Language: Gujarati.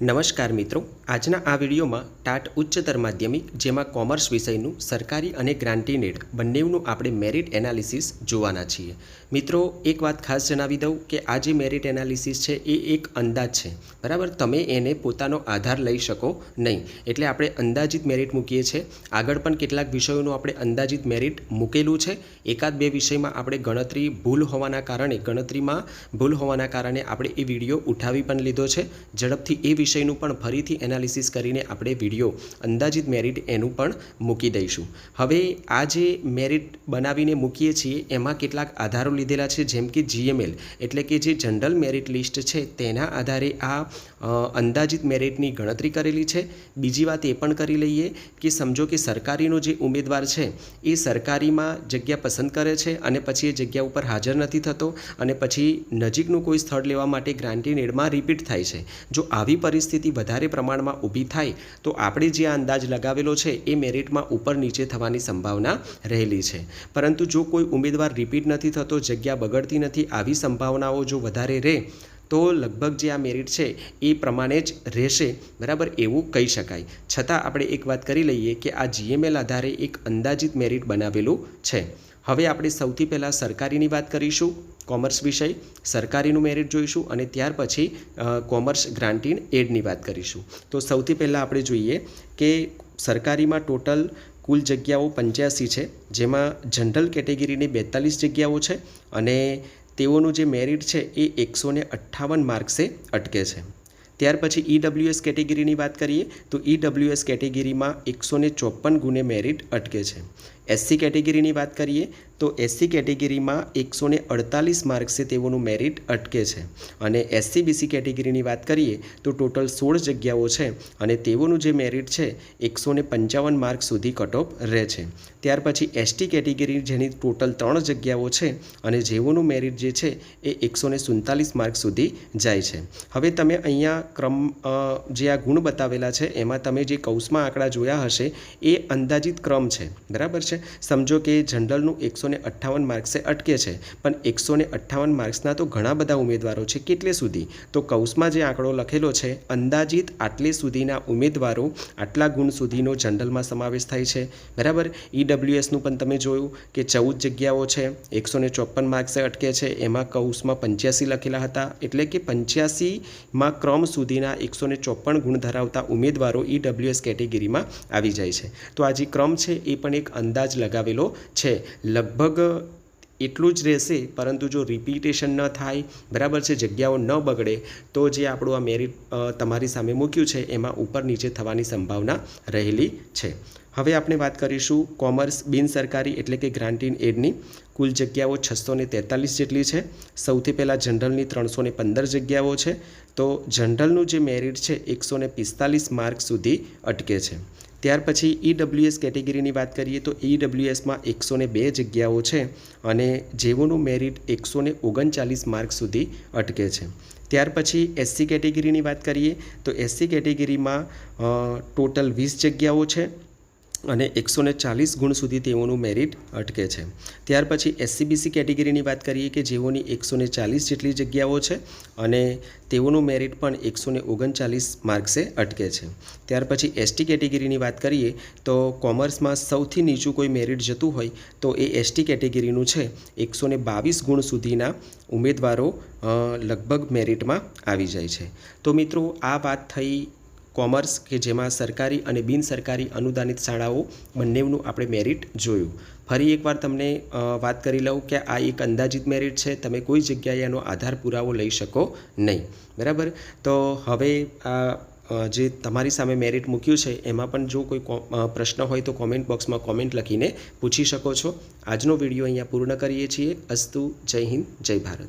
નમસ્કાર મિત્રો, આજના આ વિડીયોમાં ટાટ ઉચ્ચતર માધ્યમિક જેમાં કોમર્સ વિષયનું સરકારી અને ગ્રાન્ટીનેડ બંનેનું આપણે મેરિટ એનાલિસિસ જોવાના છીએ। મિત્રો, એક વાત ખાસ જણાવી દઉં કે આ જે મેરિટ એનાલિસિસ છે એ એક અંદાજ છે, બરાબર। તમે એને પોતાનો આધાર લઈ શકો નહીં, એટલે આપણે અંદાજિત મેરિટ મૂકીએ છીએ। આગળ પણ કેટલાક વિષયોનું આપણે અંદાજિત મેરિટ મૂકેલું છે। એકાદ બે વિષયમાં આપણે ગણતરીમાં ભૂલ હોવાના કારણે આપણે એ વિડીયો ઉઠાવી પણ લીધો છે। ઝડપથી એ વિષયનું પણ ફરીથી એનાલિસિસ કરીને આપણે વિડીયો અંદાજિત મેરિટ એનું પણ મૂકી દઈશું। હવે આ જે મેરિટ બનાવીને મૂકીએ છીએ એમાં કેટલાક આધારો લીધેલા છે, જેમ કે જીએમએલ એટલે કે જે જનરલ મેરિટ લિસ્ટ છે તેના આધારે આ અંદાજિત મેરિટની ગણતરી કરેલી છે। બીજી વાત એ પણ કરી લઈએ કે સમજો કે સરકારીનો જે ઉમેદવાર છે એ સરકારીમાં જગ્યા પસંદ કરે છે અને પછી એ જગ્યા ઉપર હાજર નથી થતો અને પછી નજીકનું કોઈ સ્થળ લેવા માટે ગ્રાન્ટીનેડમાં રિપીટ થાય છે। જો આવી પરિસ્થિતિ વધારે પ્રમાણમાં ઊભી થાય તો આપણે જે અંદાજ લગાવેલો છે એ મેરિટમાં ઉપર નીચે થવાની સંભાવના રહેલી છે। પરંતુ જો કોઈ ઉમેદવાર રિપીટ નથી થતો, જગ્યા બગડતી નથી, આવી સંભાવનાઓ જો વધારે રહે તો લગભગ જે આ મેરિટ છે એ પ્રમાણે જ રહેશે, બરાબર, એવું કહી શકાય। છતાં આપણે એક વાત કરી લઈએ કે આ જીએમએલ આધારે એક અંદાજિત મેરિટ બનાવેલું છે। હવે આપણે સૌથી પહેલાં સરકારીની વાત કરીશું, કોમર્સ વિષય સરકારીનું મેરિટ જોઈશું અને ત્યાર પછી કોમર્સ ગ્રાન્ટીન એડની વાત કરીશું। તો સૌથી પહેલાં આપણે જોઈએ કે સરકારીમાં ટોટલ કુલ જગ્યાઓ 85 છે, જેમાં જનરલ કેટેગરીની 42 જગ્યાઓ છે અને તેઓનું જે મેરિટ છે એ 158 માર્ક્સે અટકે છે। ત્યાર પછી ઈડબ્લ્યુએસ કેટેગરીની વાત કરીએ તો ઈડબ્લ્યુએસ કેટેગરીમાં 154 ગુણે મેરિટ અટકે છે। એસસી કેટેગરીની વાત કરીએ તો એસસી કેટેગરીમાં 148 માર્ક્સે તેઓનું મેરિટ અટકે છે અને એસસી બીસી કેટેગરીની વાત કરીએ તો ટોટલ 16 જગ્યાઓ છે અને તેઓનું જે મેરિટ છે 155 માર્ક સુધી કટઓફ રહે છે। ત્યાર પછી એસટી કેટેગરી જેની ટોટલ 3 જગ્યાઓ છે અને જેઓનું મેરિટ જે છે એ 147 માર્ક સુધી જાય છે। હવે તમે અહીંયા ક્રમ જે આ ગુણ બતાવેલા છે એમાં તમે જે કૌંસમાં આંકડા જોયા હશે એ અંદાજિત ક્રમ છે, બરાબર છે। સમજો કે જનરલનું 158 માર્ક્સે અટકે છે, પણ 158 માર્ક્સના તો ઘણા બધા ઉમેદવારો છે, કેટલે સુધી? તો કૌંસમાં જે આંકડો લખેલો છે અંદાજિત આટલે સુધીના ઉમેદવારો, આટલા ગુણ સુધીનો જનરલમાં સમાવેશ થાય છે, બરાબર। ઈડબ્લ્યુએસનું પણ તમે જોયું કે 14 જગ્યાઓ છે, 154 માર્ક્સે અટકે છે, એમાં કૌંસમાં 85 લખેલા હતા, એટલે કે 85માં ક્રમ સુધીના 154 ગુણ ધરાવતા ઉમેદવારો ઈડબ્લ્યુએસ કેટેગરીમાં આવી જાય છે। તો આ જે ક્રમ છે એ પણ એક અંદાજ લગાવેલો છે, લગભગ એટલું જ રહેશે। પરંતુ જો રિપીટેશન ન થાય, બરાબર છે, જગ્યાઓ ન બગડે તો જે આપણું આ મેરિટ તમારી સામે મૂક્યું છે એમાં ઉપર નીચે થવાની સંભાવના રહેલી છે। હવે આપણે વાત કરીશું કોમર્સ બિન સરકારી એટલે કે ગ્રાન્ટીન એડની। કુલ જગ્યાઓ 643 જેટલી છે। સૌથી પહેલાં જનરલની 315 જગ્યાઓ છે, તો જનરલનું જે મેરિટ છે 145 માર્ક સુધી અટકે છે। ત્યાર પછી ઈડબ્લ્યુએસ કેટેગરીની વાત કરીએ તો ઈડબ્લ્યુએસમાં 102 જગ્યાઓ છે અને જેઓનું મેરિટ 139 માર્ક સુધી અટકે છે। ત્યાર પછી એસસી કેટેગરીની વાત કરીએ તો એસસી કેટેગરીમાં ટોટલ 20 જગ્યાઓ છે અને 140 ગુણ સુધી તેઓનું મેરિટ અટકે છે। ત્યાર પછી એસસીબીસી કેટેગરીની વાત કરીએ કે જેઓની 140 જેટલી જગ્યાઓ છે અને તેઓનું મેરિટ પણ 139 માર્ક્સે અટકે છે। ત્યાર પછી એસટી કેટેગરીની વાત કરીએ તો કોમર્સમાં સૌથી નીચું કોઈ મેરિટ જતું હોય તો એ એસટી કેટેગરીનું છે। 122 ગુણ સુધીના ઉમેદવારો લગભગ મેરિટમાં આવી જાય છે। તો મિત્રો, આ વાત થઈ કોમર્સ કે જેમાં સરકારી અને બિન સરકારી અનુદાનિત શાળાઓ બંનેનું આપણે મેરિટ જોયું। ફરી એકવાર તમને વાત કરી લઉં કે આ એક અંદાજિત મેરિટ છે, તમે કોઈ જગ્યાએ એનો આધાર પુરાવો લઈ શકો નહીં, બરાબર। તો હવે આ જે તમારી સામે મેરિટ મૂક્યું છે એમાં પણ જો કોઈ પ્રશ્ન હોય તો કોમેન્ટ બોક્સમાં કોમેન્ટ લખીને પૂછી શકો છો। આજનો વિડીયો અહીંયા પૂર્ણ કરીએ છીએ। અસ્તુ, જય હિન્દ, જય ભારત।